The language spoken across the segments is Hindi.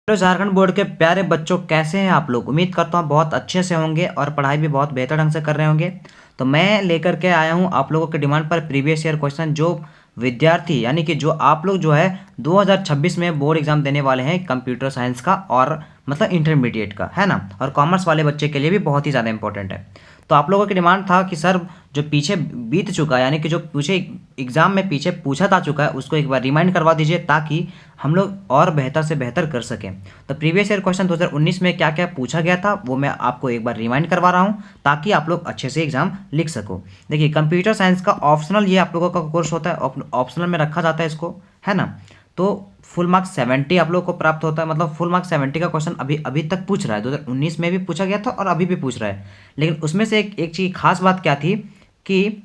हेलो झारखंड बोर्ड के प्यारे बच्चों, कैसे हैं आप लोग। उम्मीद करता हूँ बहुत अच्छे से होंगे और पढ़ाई भी बहुत बेहतर ढंग से कर रहे होंगे। तो मैं लेकर के आया हूँ आप लोगों के डिमांड पर प्रीवियस ईयर क्वेश्चन, जो विद्यार्थी यानी कि जो आप लोग जो है 2026 में बोर्ड एग्जाम देने वाले हैं कंप्यूटर साइंस का, और मतलब इंटरमीडिएट का, है ना। और कॉमर्स वाले बच्चे के लिए भी बहुत ही ज़्यादा इंपॉर्टेंट है। तो आप लोगों की डिमांड था कि सर जो पीछे बीत चुका है, यानी कि जो पीछे एग्जाम में पीछे पूछा जा चुका है, उसको एक बार रिमाइंड करवा दीजिए ताकि हम लोग और बेहतर से बेहतर कर सकें। तो प्रीवियस ईयर क्वेश्चन 2019 में क्या क्या पूछा गया था वो मैं आपको एक बार रिमाइंड करवा रहा हूँ ताकि आप लोग अच्छे से एग्जाम लिख सको। देखिए, कंप्यूटर साइंस का ऑप्शनल ये आप लोगों का कोर्स होता है, ऑप्शनल में रखा जाता है इसको, है ना। तो फुल मार्क्स 70 आप लोगों को प्राप्त होता है, मतलब फुल मार्क्स 70 का क्वेश्चन अभी अभी तक पूछ रहा है। 2019 में भी पूछा गया था और अभी भी पूछ रहा है। लेकिन उसमें से एक चीज़ खास बात क्या थी कि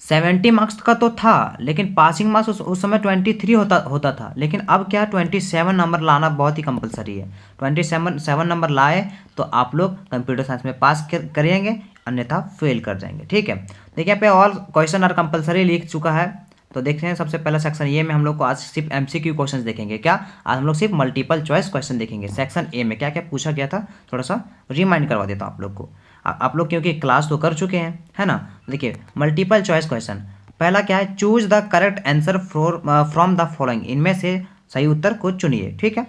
70 मार्क्स का तो था, लेकिन पासिंग मार्क्स उस समय 23 होता था। लेकिन अब क्या, 27 नंबर लाना बहुत ही कंपलसरी है। 27 नंबर लाए तो आप लोग कंप्यूटर साइंस में पास करेंगे, अन्यथा फेल कर जाएंगे। ठीक है, देखिए यहाँ पे ऑल क्वेश्चन आर कंपलसरी लिख चुका है। तो देखते हैं सबसे पहला सेक्शन ए में हम लोग को आज सिर्फ एमसीक्यू क्वेश्चंस देखेंगे। क्या आज हम लोग सिर्फ मल्टीपल चॉइस क्वेश्चन देखेंगे। सेक्शन ए में क्या क्या पूछा गया था थोड़ा सा रिमाइंड करवा देता हूँ आप लोग को। आप लोग क्योंकि क्लास तो कर चुके हैं, है ना। देखिए, मल्टीपल चॉइस क्वेश्चन पहला क्या है, choose the correct answer from the following, इनमें से सही उत्तर को चुनिए। ठीक है,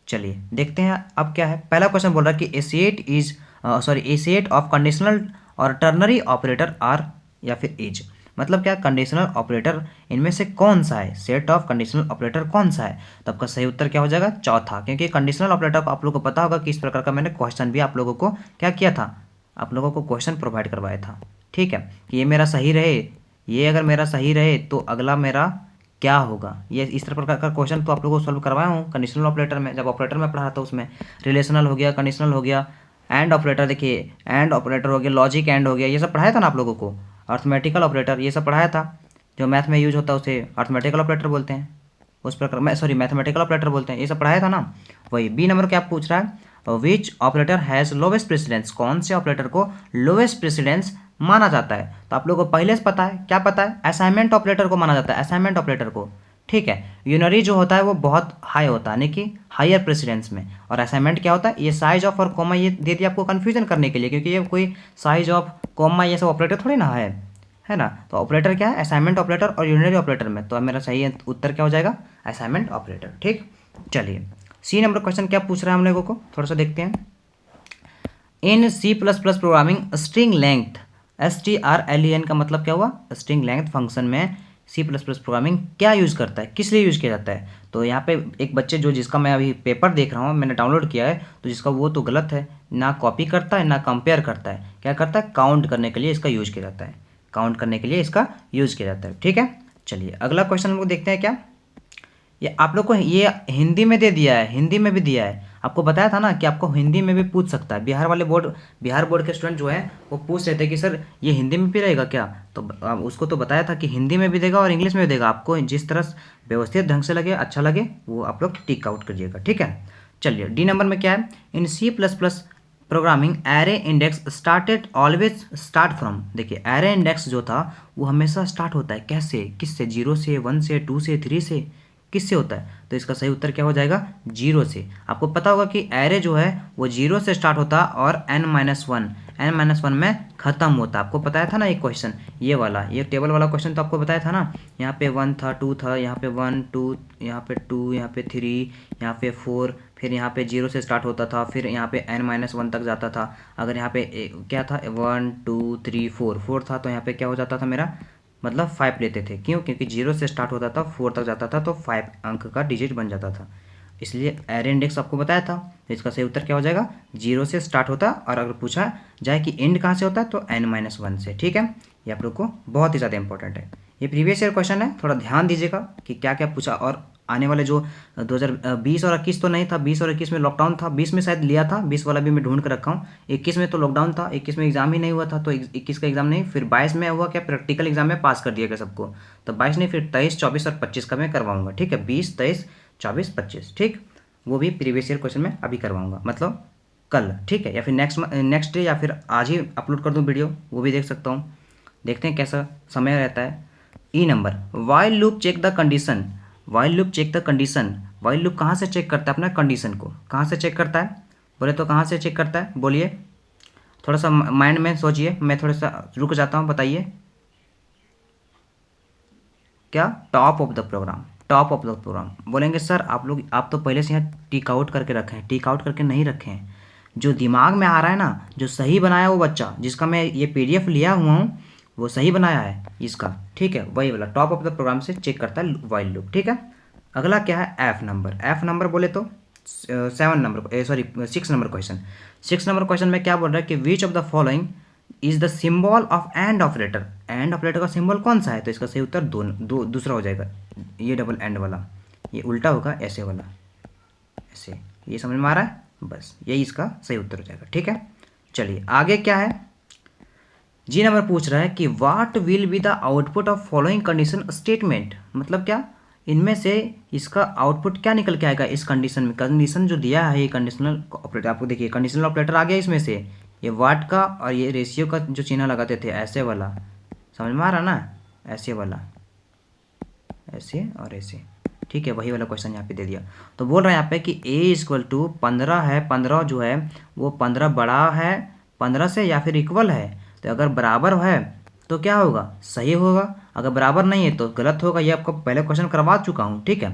चलिए देखते हैं अब क्या है। पहला क्वेश्चन बोल रहा है कि एसेट ऑफ कंडीशनल और टर्नरी ऑपरेटर आर, या फिर इज, मतलब क्या, कंडीशनल ऑपरेटर इनमें से कौन सा है, सेट ऑफ कंडीशनल ऑपरेटर कौन सा है। तो आपका सही उत्तर क्या हो जाएगा, चौथा। क्योंकि कंडीशनल ऑपरेटर को आप लोगों को पता होगा कि इस प्रकार का मैंने क्वेश्चन भी आप लोगों को क्या किया था, आप लोगों को क्वेश्चन प्रोवाइड करवाया था। ठीक है, कि ये मेरा सही रहे, ये अगर मेरा सही रहे तो अगला मेरा क्या होगा, ये इस तरह प्रकार का क्वेश्चन तो आप लोगों को सॉल्व करवाया हूँ कंडीशनल ऑपरेटर में। जब ऑपरेटर में पढ़ा था उसमें रिलेशनल हो गया, कंडीशनल हो गया, एंड ऑपरेटर, देखिए एंड ऑपरेटर हो गया, लॉजिक एंड हो गया, ये सब पढ़ाया था ना आप लोगों को। अर्थमेटिकल ऑपरेटर ये सब पढ़ाया था, जो मैथ में यूज होता है उसे अर्थमेटिकल ऑपरेटर बोलते हैं, उस प्रकार मैथमेटिकल ऑपरेटर बोलते हैं, ये सब पढ़ाया था ना। वही बी नंबर क्या पूछ रहा है, विच ऑपरेटर हैज़ लोवेस्ट प्रेसिडेंस, कौन से ऑपरेटर को लोवेस्ट प्रेसिडेंस माना जाता है। तो आप लोगों को पहले से पता है, क्या पता है, असाइनमेंट ऑपरेटर को माना जाता है, असाइनमेंट ऑपरेटर को। ठीक है, यूनरी जो होता है वो बहुत हाई होता है, यानी कि हायर प्रेसिडेंस में। और असाइनमेंट क्या होता है, ये साइज ऑफ और कॉमा ये दे दिया आपको कन्फ्यूजन करने के लिए, क्योंकि ये कोई साइज ऑफ कॉमा ये सब ऑपरेटर थोड़ी ना है ना। तो ऑपरेटर क्या है, असाइनमेंट ऑपरेटर और यूनरी ऑपरेटर में। तो मेरा सही उत्तर क्या हो जाएगा, असाइनमेंट ऑपरेटर। ठीक, चलिए सी नंबर क्वेश्चन क्या पूछ रहा है हम लोगों को, थोड़ा सा देखते हैं। इन C++ programming string length, STRLEN का मतलब क्या हुआ, स्ट्रिंग लेंथ फंक्शन में C++ प्रोग्रामिंग क्या यूज़ करता है, किस लिए यूज़ किया जाता है। तो यहाँ पे एक बच्चे जो जिसका मैं अभी पेपर देख रहा हूँ, मैंने डाउनलोड किया है, तो जिसका वो तो गलत है, ना कॉपी करता है ना कंपेयर करता है, क्या करता है, काउंट करने के लिए इसका यूज़ किया जाता है, काउंट करने के लिए इसका यूज़ किया जाता है। ठीक है, चलिए अगला क्वेश्चन हम लोग देखते हैं। क्या ये आप लोग को ये हिंदी में दे दिया है, हिंदी में भी दिया है। आपको बताया था ना कि आपको हिंदी में भी पूछ सकता है। बिहार बोर्ड के स्टूडेंट जो है वो पूछ रहे थे कि सर ये हिंदी में भी रहेगा क्या। तो उसको तो बताया था कि हिंदी में भी देगा और इंग्लिश में भी देगा। आपको जिस तरह व्यवस्थित ढंग से लगे, अच्छा लगे, वो आप लोग टिक आउट करिएगा। ठीक है, चलिए डी नंबर में क्या है, इन C++ programming array index started always start from. देखिए, एरे इंडेक्स जो था वो हमेशा स्टार्ट होता है कैसे, किससे, 0 से, 1 से, 2 से, 3 से, किससे होता है। तो इसका सही उत्तर क्या हो जाएगा, 0 से। आपको पता होगा कि एरे जो है वो 0 से स्टार्ट होता है और n-1 में ख़त्म होता है। आपको बताया था ना एक क्वेश्चन, ये वाला, ये टेबल वाला क्वेश्चन तो आपको बताया था ना। यहाँ पे 1 था, 2 था, यहाँ पे 1 2, यहाँ पे 2, यहाँ पे 3, यहाँ पे 4, फिर यहाँ पे 0 से स्टार्ट होता था, फिर यहाँ पे n-1 तक जाता था। अगर यहाँ पे क्या था, 1 2 3 4 था, तो यहाँ पे क्या हो जाता था मेरा, मतलब 5 लेते थे। क्यों, क्योंकि 0 से स्टार्ट होता था, 4 तक जाता था, तो 5 अंक का डिजिट बन जाता था। इसलिए एरे इंडेक्स आपको बताया था। तो इसका सही उत्तर क्या हो जाएगा, 0 से स्टार्ट होता, और अगर पूछा जाए कि एंड कहाँ से होता है तो n-1 से। ठीक है, ये आप लोग को बहुत ही ज़्यादा इंपॉर्टेंट है। ये प्रीवियस ईयर क्वेश्चन है, थोड़ा ध्यान दीजिएगा कि क्या क्या पूछा। और आने वाले जो 2020 और 21 तो नहीं था, 20 और 21 में लॉकडाउन था, 20 में शायद लिया था, 20 वाला भी मैं ढूंढ कर रखा हूँ। 21 में तो लॉकडाउन था, 21 में एग्जाम ही नहीं हुआ था, तो 21 का एग्जाम नहीं। फिर 22 में हुआ क्या, प्रैक्टिकल एग्जाम में पास कर दिया गया सबको। तो 22 नहीं, फिर 23 24 और 25 का मैं करवाऊंगा। ठीक है, 20 23 24 25, ठीक, वो भी प्रीवियस ईयर क्वेश्चन में अभी करवाऊंगा, मतलब कल। ठीक है, या फिर नेक्स्ट डे, या फिर आज ही अपलोड कर दूँ वीडियो, वो भी देख सकता हूँ। देखते हैं कैसा समय रहता है। E number, while loop check the condition while loop check the condition. While loop कहाँ से चेक करता है अपना कंडीशन को, कहाँ से चेक करता है बोले तो कहाँ से चेक करता है बोलिए, थोड़ा सा माइंड में सोचिए, मैं थोड़ा सा रुक जाता हूँ, बताइए। क्या? Top of the program. Top of the program बोलेंगे सर आप लोग, आप तो पहले से यहाँ टिक आउट करके रखे हैं, टिक आउट करके नहीं रखे हैं। जो दिमाग में आ रहा है ना, जो सही बनाया वो बच्चा जिसका मैं ये पीडीएफ लिया हुआ हूँ वो सही बनाया है इसका, ठीक है, वही वाला टॉप ऑफ द प्रोग्राम से चेक करता है वाइल लूप, ठीक है। अगला क्या है? F number. एफ नंबर बोले तो 7 number, sorry 6 number question. 6 number question में क्या बोल रहा है कि which of the following is the symbol of and operator. And operator का सिंबल कौन सा है? तो इसका सही उत्तर दूसरा हो जाएगा, ये डबल एंड वाला, ये उल्टा होगा ऐसे वाला, ऐसे, ये समझ में आ रहा है? बस यही इसका सही उत्तर हो जाएगा, ठीक है। चलिए आगे क्या है? जी नंबर पूछ रहा है कि what will be the output of following condition statement. मतलब क्या, इनमें से इसका आउटपुट क्या निकल के आएगा इस कंडीशन में? कंडीशन जो दिया है ये कंडीशनल ऑपरेटर, आपको देखिए कंडीशनल ऑपरेटर आ गया इसमें से, ये वाट का और ये रेशियो का जो चिन्ह लगाते थे ऐसे वाला, समझ में आ रहा ना, ऐसे वाला, ऐसे और ऐसे, ठीक है, वही वाला क्वेश्चन यहाँ पे दे दिया। तो बोल रहा है यहाँ पे कि ए इक्वल टू 15 है, 15 जो है वो 15 बड़ा है 15 से या फिर इक्वल है। तो अगर बराबर है तो क्या होगा? सही होगा, अगर बराबर नहीं है तो गलत होगा। ये आपको पहले क्वेश्चन करवा चुका हूँ, ठीक है।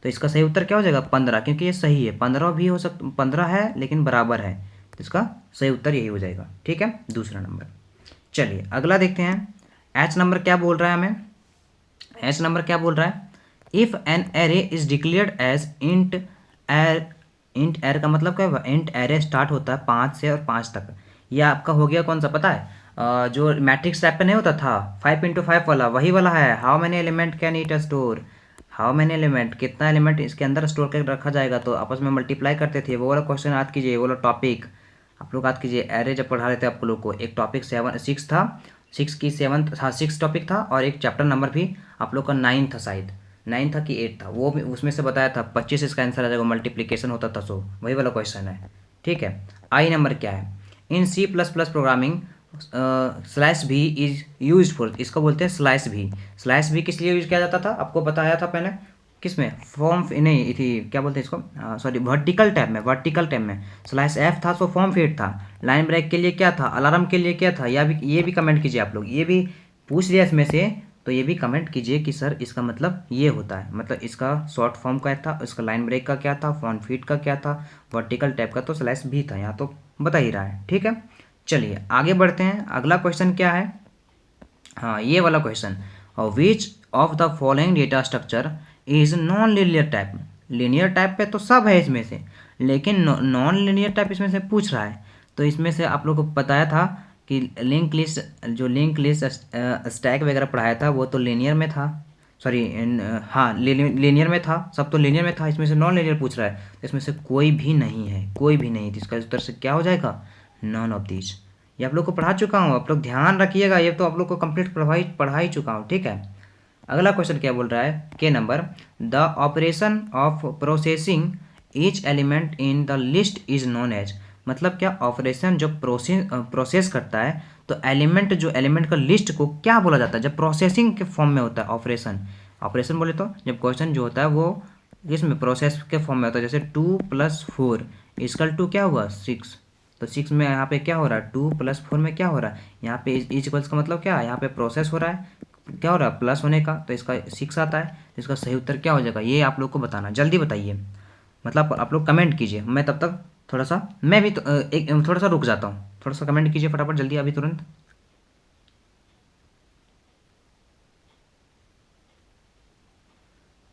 तो इसका सही उत्तर क्या हो जाएगा? 15, क्योंकि ये सही है, 15 भी हो सकता, 15 है लेकिन बराबर है, तो इसका सही उत्तर यही हो जाएगा, ठीक है, दूसरा नंबर। चलिए अगला देखते हैं। एच नंबर क्या बोल रहा है हमें? एच नंबर क्या बोल रहा है? If an array is declared as int arr. Int arr का मतलब क्या है? इंट एरे स्टार्ट होता है 5 से और 5 तक। यह आपका हो गया कौन सा पता है? जो मैट्रिक्स टाइप पे नहीं होता था 5 × 5 वाला, वही वाला है। How many element can it store. How many element, कितना एलिमेंट इसके अंदर स्टोर कर रखा जाएगा, तो आपस में मल्टीप्लाई करते थे। वो वाला क्वेश्चन याद कीजिए, वो वाला टॉपिक आप लोग याद कीजिए। एरे जब पढ़ा रहे थे आप लोग को, एक टॉपिक 6 था, 6 की 7, हाँ 6 टॉपिक था, और एक चैप्टर नंबर भी आप लोग का 9 था, शायद 9 था कि 8 था, वो भी उसमें से बताया था 25 इसका आंसर आ जाएगा, मल्टीप्लीकेशन होता था, सो वही वाला क्वेश्चन है, ठीक है। आई नंबर क्या है? इन C++ प्रोग्रामिंग स्लैश भी इज यूज फॉर। इसको बोलते हैं स्लैश भी। स्लैश भी किस लिए यूज किया जाता था आपको बताया था पहले, किस में? फॉर्म नहीं थी, क्या बोलते हैं इसको, सॉरी वर्टिकल टैब में। वर्टिकल टैब में स्लैश एफ था, सो फॉर्म फीड था। लाइन ब्रेक के लिए क्या था? अलार्म के लिए क्या था? या भी ये भी कमेंट कीजिए आप लोग, ये भी पूछ लिया इसमें से, तो ये भी कमेंट कीजिए कि सर इसका मतलब ये होता है, मतलब इसका शॉर्ट फॉर्म क्या था, इसका लाइन ब्रेक का क्या था, फॉर्म फीड का क्या था, वर्टिकल टैब का तो स्लैश भी था, यहाँ तो बता ही रहा है, ठीक है। चलिए आगे बढ़ते हैं। अगला क्वेश्चन क्या है? हाँ ये वाला question, which of the following data structure is non linear type. Linear type पे तो सब है इसमें से, लेकिन नॉन लीनियर टाइप इसमें से पूछ रहा है। तो इसमें से आप लोग को बताया था कि लिंक लिस्ट, जो लिंक लिस्ट स्टैक वगैरह पढ़ाया था वो तो लीनियर में था, सॉरी हाँ लीनियर में था, सब तो लीनियर में था। इसमें से नॉन लीनियर पूछ रहा है, तो इसमें से कोई भी नहीं है, कोई भी नहीं। तो इसका उत्तर से क्या हो जाएगा? None of these. ये आप लोग को पढ़ा चुका हूँ, आप लोग ध्यान रखिएगा, ये तो आप लोग को कंप्लीट पढ़ा ही चुका हूँ, ठीक है। अगला क्वेश्चन क्या बोल रहा है? के number, the operation of processing each element in the list is known as. मतलब क्या? ऑपरेशन जब प्रोसेस करता है तो एलिमेंट, जो एलिमेंट का लिस्ट को क्या बोला जाता है? जब प्रोसेसिंग के फॉर्म में होता है ऑपरेशन। ऑपरेशन बोले तो जब क्वेश्चन जो होता है वो इसमें प्रोसेस के फॉर्म में होता है, जैसे 2 + 4 इक्वल टू क्या हुआ? 6। तो 6 में यहाँ पे क्या हो रहा है? 2 + 4 में क्या हो रहा है? यहाँ पे इज इक्वल्स का मतलब क्या है? यहाँ पे प्रोसेस हो रहा है, क्या हो रहा है? प्लस होने का, तो इसका 6 आता है। तो इसका सही उत्तर क्या हो जाएगा? ये आप लोग को बताना, जल्दी बताइए, मतलब आप लोग कमेंट कीजिए। मैं तब तक थोड़ा सा, मैं भी तो, एक थोड़ा सा रुक जाता हूँ, थोड़ा सा कमेंट कीजिए फटाफट जल्दी, अभी तुरंत।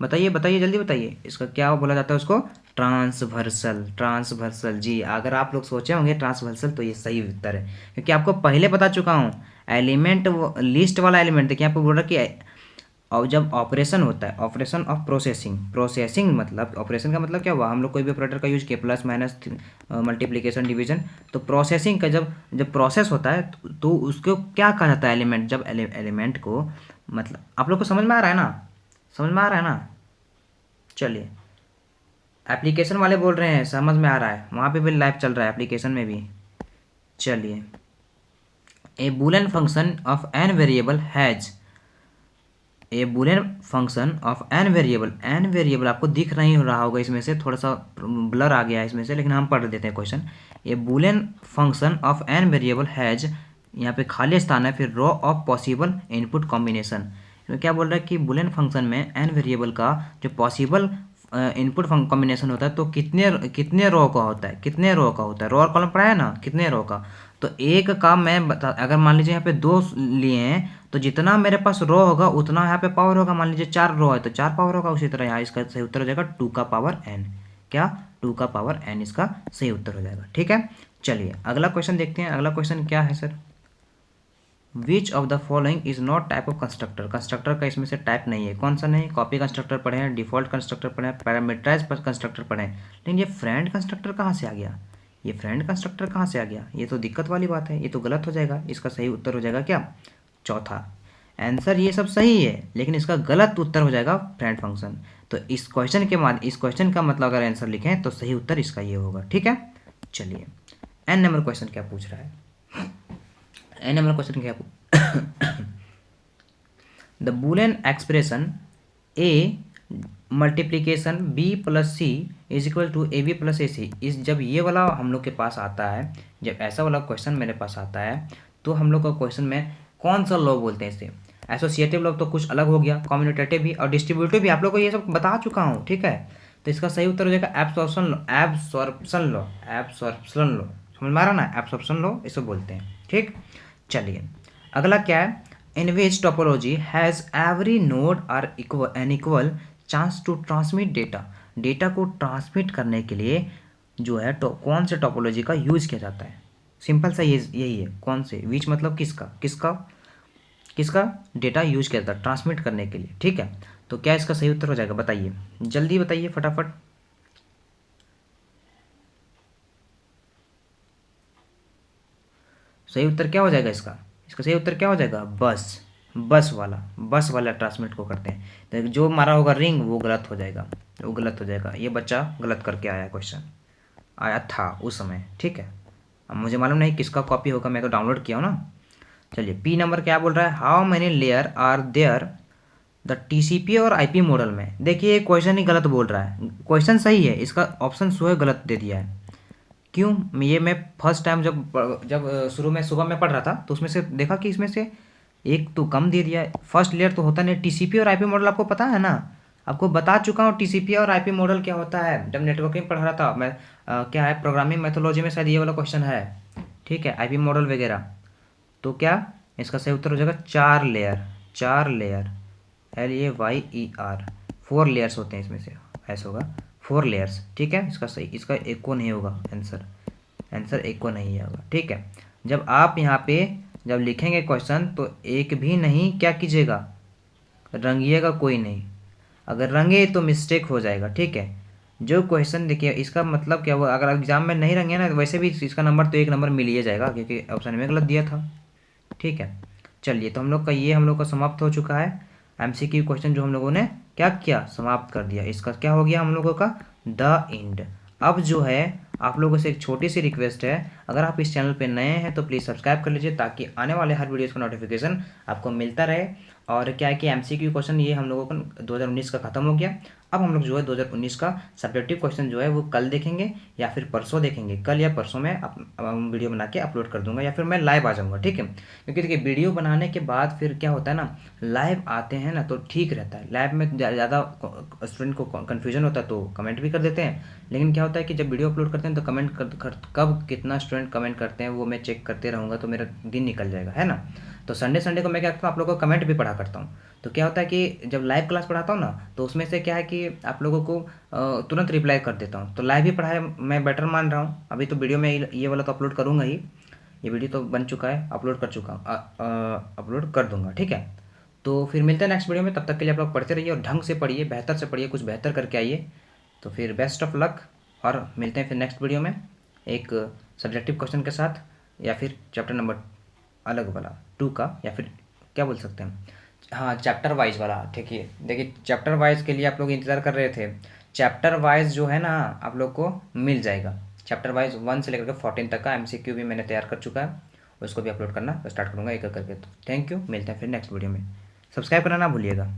बताइए बताइए जल्दी बताइए, इसका क्या बोला जाता है उसको? ट्रांसवर्सल। ट्रांसवर्सल जी, अगर आप लोग सोचे होंगे ट्रांसवर्सल तो ये सही उत्तर है, क्योंकि आपको पहले बता चुका हूँ। एलिमेंट लिस्ट वाला एलिमेंट देखिए, आपको बोल रहा कि और जब ऑपरेशन होता है, ऑपरेशन ऑफ प्रोसेसिंग, प्रोसेसिंग मतलब ऑपरेशन का मतलब क्या हुआ? हम लोग कोई भी ऑपरेटर का यूज किया, प्लस माइनस मल्टीप्लिकेशन डिवीजन, तो प्रोसेसिंग का जब जब प्रोसेस होता है तो उसको क्या कहा जाता है? एलिमेंट। जब एलिमेंट को, मतलब आप लोग को समझ में आ रहा है ना? समझ में आ रहा है ना? चलिए, एप्लीकेशन वाले बोल रहे हैं समझ में आ रहा है, वहाँ पे भी लाइव चल रहा है एप्लीकेशन में भी। चलिए, a boolean function of N variable has, a boolean function of N variable, an variable आपको दिख नहीं रहा होगा, इसमें से थोड़ा सा ब्लर आ गया है इसमें से, लेकिन हम पढ़ देते हैं question. A boolean function of N variable has, यहाँ पे खाली स्थान है, फिर row of possible input combination. इसमें क्या बोल रहा है कि बुलियन फंक्शन में एन वेरिएबल का जो पॉसिबल इनपुट कॉम्बिनेशन होता है तो कितने कितने रो का होता है, कितने रो का होता है, रो और कॉलम पढ़ा है ना, कितने रो का। तो एक का मैं बता, अगर मान लीजिए यहाँ पे 2 लिए हैं तो जितना मेरे पास रो होगा उतना यहाँ पे पावर होगा। मान लीजिए 4 रो है तो 4 पावर होगा। उसी तरह यहाँ इसका सही उत्तर हो जाएगा 2 का पावर n। क्या, 2 का पावर n इसका सही उत्तर हो जाएगा। ठीक है, चलिए अगला क्वेश्चन देखते हैं। अगला क्वेश्चन क्या है sir, which of the following is not type of constructor. Constructor का इसमें से टाइप नहीं है, कौन सा नहीं। कॉपी कंस्ट्रक्टर पढ़े हैं, डिफॉल्ट कंस्ट्रक्टर पढ़े हैं, पैरामीटराइज कंस्ट्रक्टर पढ़े हैं, लेकिन ये फ्रेंड कंस्ट्रक्टर कहाँ से आ गया, ये फ्रेंड कंस्ट्रक्टर कहाँ से आ गया, ये तो दिक्कत वाली बात है, ये तो गलत हो जाएगा। इसका सही उत्तर हो जाएगा क्या, चौथा। आंसर ये सब सही है लेकिन इसका गलत उत्तर हो जाएगा फ्रेंड फंक्शन। तो इस क्वेश्चन का मतलब अगर आंसर लिखें तो सही उत्तर इसका ये होगा। ठीक है, चलिए एन नंबर क्वेश्चन क्या पूछ रहा है, एन नंबर क्वेश्चन क्या the boolean expression A multiplication B plus C is equal to A B plus A C इस, जब ये वाला हम लोग के पास आता है, जब ऐसा वाला क्वेश्चन मेरे पास आता है तो हम लोग का क्वेश्चन में कौन सा लॉ बोलते हैं इसे। एसोसिएटिव लॉ तो कुछ अलग हो गया, कम्यूटेटिव भी और डिस्ट्रीब्यूटिव भी, आप लोग को ये सब बता चुका हूँ। ठीक है, तो इसका सही उत्तर हो जाएगा absorption law, absorption law, absorption law, समझ में आ रहा ना, एब्सॉर्प्शन लॉ इसे बोलते हैं। ठीक, चलिए अगला क्या है, in which topology has every node are an equal chance to transmit data. Data को ट्रांसमिट करने के लिए जो है कौन से टोपोलॉजी का यूज़ किया जाता है। सिंपल सा यही है, कौन से, विच मतलब किसका किसका किसका डेटा यूज किया जाता है ट्रांसमिट करने के लिए। ठीक है, तो क्या इसका सही उत्तर हो जाएगा, बताइए जल्दी बताइए फटाफट। सही उत्तर क्या हो जाएगा इसका, इसका सही उत्तर क्या हो जाएगा, बस, बस वाला ट्रांसमिट को करते हैं। तो जो मारा होगा रिंग वो गलत हो जाएगा, वो गलत हो जाएगा। ये बच्चा गलत करके आया, क्वेश्चन आया था उस समय। ठीक है, अब मुझे मालूम नहीं किसका कॉपी होगा, मैं तो डाउनलोड किया हूँ ना। चलिए पी नंबर क्या बोल रहा है, how many layer are there the TCP और आईपी मॉडल में। देखिए ये क्वेश्चन ही गलत बोल रहा है, क्वेश्चन सही है, इसका ऑप्शन सो है गलत दे दिया है। क्यों, ये मैं फर्स्ट टाइम जब शुरू में सुबह में पढ़ रहा था तो उसमें से देखा कि इसमें से एक तो कम दे दिया है। फर्स्ट लेयर तो होता नहीं, टीसीपी और आईपी मॉडल आपको पता है ना, आपको बता चुका हूँ टीसीपी और आईपी मॉडल क्या होता है जब नेटवर्किंग पढ़ रहा था मैं। क्या है, प्रोग्रामिंग मेथोलॉजी में शायद ये वाला क्वेश्चन है। ठीक है, आईपी मॉडल वगैरह। तो क्या इसका सही उत्तर हो जाएगा 4 लेयर, 4 लेयर, LAYER, 4 लेयर्स होते हैं इसमें से, ऐसा होगा 4 लेयर्स। ठीक है, इसका सही, इसका एक को नहीं होगा आंसर, आंसर एक को नहीं होगा। ठीक है, जब आप यहाँ पे जब लिखेंगे क्वेश्चन तो एक भी नहीं क्या कीजिएगा, रंगिएगा कोई नहीं, अगर रंगे तो मिस्टेक हो जाएगा। ठीक है, जो क्वेश्चन देखिए इसका मतलब क्या हुआ, अगर एग्जाम में नहीं रंगे ना तो वैसे भी इसका नंबर तो 1 नंबर मिल ही जाएगा क्योंकि ऑप्शन में गलत दिया था। ठीक है, चलिए तो हम लोग का समाप्त हो चुका है। एमसीक्यू क्वेश्चन जो हम लोगों ने क्या किया, समाप्त कर दिया। इसका क्या हो गया हम लोगों का द एंड। अब जो है आप लोगों से एक छोटी सी रिक्वेस्ट है, अगर आप इस चैनल पे नए हैं तो प्लीज़ सब्सक्राइब कर लीजिए ताकि आने वाले हर वीडियोज़ का नोटिफिकेशन आपको मिलता रहे। और क्या है कि एमसीक्यू क्वेश्चन ये हम लोगों का 2019 का ख़त्म हो गया। अब हम लोग जो है 2019 का सब्जेक्टिव क्वेश्चन जो है वो कल देखेंगे या फिर परसों देखेंगे। कल या परसों में वीडियो बना के अपलोड कर दूंगा या फिर मैं लाइव आ जाऊँगा। ठीक है, क्योंकि देखिए वीडियो बनाने के बाद फिर क्या होता है ना, लाइव आते हैं ना तो ठीक रहता है। लाइव में ज़्यादा स्टूडेंट को कन्फ्यूजन होता है तो कमेंट भी कर देते हैं, लेकिन क्या होता है कि जब वीडियो अपलोड करते हैं तो कमेंट कब कितना स्टूडेंट कमेंट करते हैं वो मैं चेक करते रहूँगा तो मेरा दिन निकल जाएगा, है ना। तो संडे को मैं क्या करता हूँ, आप लोगों को कमेंट भी पढ़ा करता हूँ। तो क्या होता है कि जब लाइव क्लास पढ़ाता हूँ ना तो उसमें से क्या है कि आप लोगों को तुरंत रिप्लाई कर देता हूँ। तो लाइव ही पढ़ाया मैं बेटर मान रहा हूँ। अभी तो वीडियो में ये वाला तो अपलोड करूँगा ही, ये वीडियो तो बन चुका है, अपलोड कर चुका हूँ, अपलोड कर दूँगा। ठीक है, तो फिर मिलते हैं नेक्स्ट वीडियो में। तब तक के लिए आप लोग पढ़ते रहिए और ढंग से पढ़िए, बेहतर से पढ़िए, कुछ बेहतर करके आइए। तो फिर बेस्ट ऑफ लक और मिलते हैं फिर नेक्स्ट वीडियो में एक सब्जेक्टिव क्वेश्चन के साथ या फिर चैप्टर नंबर अलग वाला 2 का, या फिर क्या बोल सकते हैं, हाँ चैप्टर वाइज वाला। ठीक है, देखिए चैप्टर वाइज के लिए आप लोग इंतज़ार कर रहे थे, चैप्टर वाइज जो है ना आप लोग को मिल जाएगा। चैप्टर वाइज 1 से लेकर के 14 तक का एमसीक्यू भी मैंने तैयार कर चुका है, उसको भी अपलोड करना स्टार्ट करूँगा एक एक करके। तो थैंक यू, मिलते हैं फिर नेक्स्ट वीडियो में। सब्सक्राइब करना ना भूलिएगा।